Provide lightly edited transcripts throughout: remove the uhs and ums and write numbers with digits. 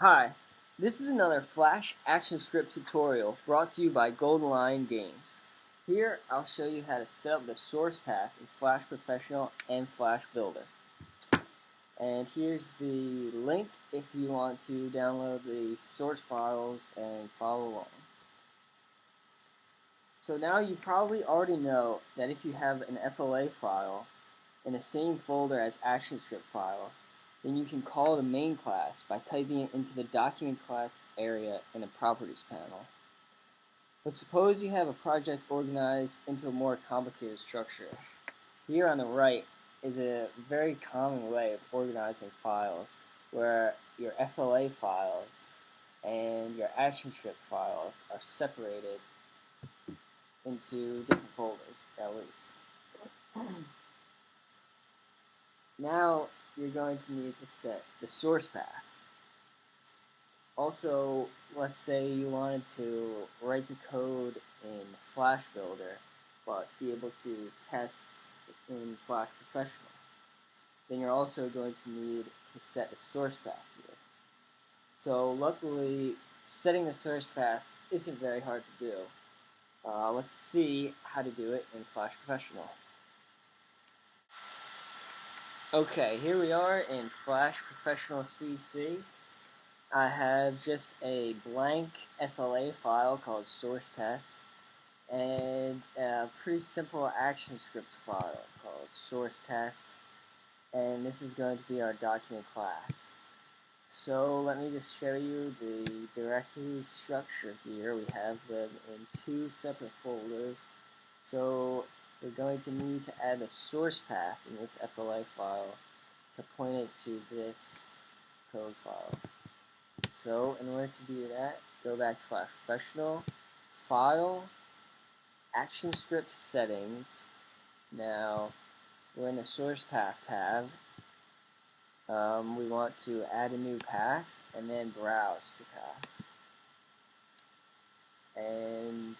Hi, this is another Flash action script tutorial brought to you by Golden Lion Games. Here, I'll show you how to set up the source path in Flash Professional and Flash Builder. And here's the link if you want to download the source files and follow along. So now you probably already know that if you have an FLA file in the same folder as ActionScript files, then you can call the main class by typing it into the document class area in the properties panel. But suppose you have a project organized into a more complicated structure. Here on the right is a very common way of organizing files where your FLA files and your ActionScript files are separated into different folders, at least. Now you're going to need to set the source path. Also, let's say you wanted to write the code in Flash Builder, but be able to test in Flash Professional. Then you're also going to need to set the source path here. So luckily, setting the source path isn't very hard to do. Let's see how to do it in Flash Professional. Okay, here we are in Flash Professional CC. I have just a blank FLA file called source test and a pretty simple ActionScript file called source test, and this is going to be our document class. So let me just show you the directory structure here. We have them in two separate folders. So we're going to need to add a source path in this FLA file to point it to this code file. So in order to do that, go back to Flash Professional, File, ActionScript Settings. Now we're in the Source Path tab. We want to add a new path and then browse to path. And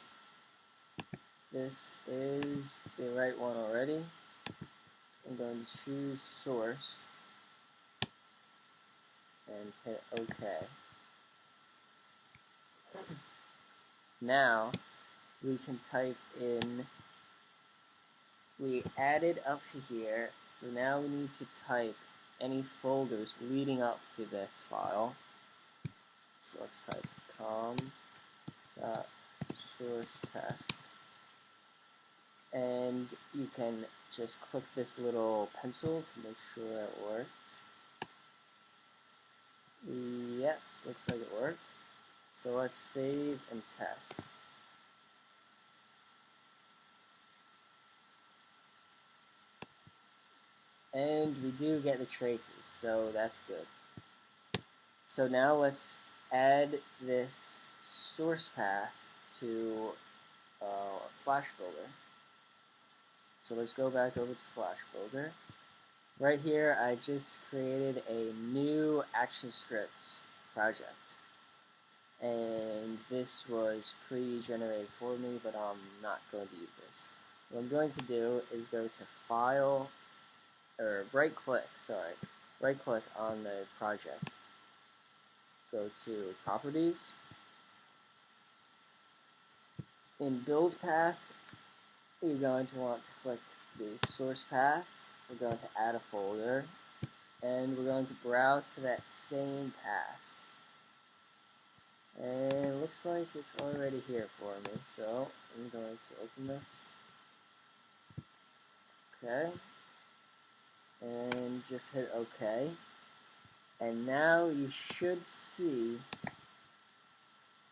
this is the right one already. I'm going to choose Source and hit OK. Now we can type in, we added up to here, so now we need to type any folders leading up to this file. So let's type com.sourceTest, and you can just click this little pencil to make sure it works. Yes, looks like it worked. So let's save and test. And we do get the traces, so that's good. So now let's add this source path to Flash Builder. So let's go back over to Flash Builder. Right here, I just created a new ActionScript project. And this was pre-generated for me, but I'm not going to use this. What I'm going to do is go to File, or right-click on the project. Go to Properties. In Build Path, you're going to want to click the source path. We're going to add a folder, and we're going to browse to that same path. And it looks like it's already here for me, so I'm going to open this. Okay, and just hit OK. And now you should see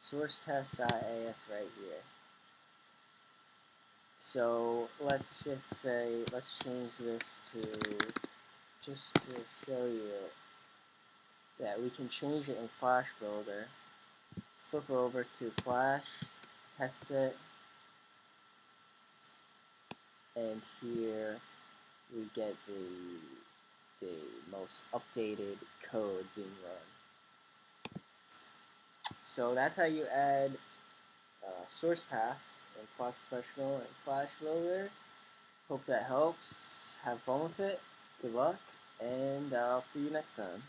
source test.as right here. So let's just say, let's change this to, just to show you that we can change it in Flash Builder. Flip over to Flash, test it, and here we get the most updated code being run. So that's how you add source path in Flash Professional and Flash Builder. Hope that helps. Have fun with it. Good luck, and I'll see you next time.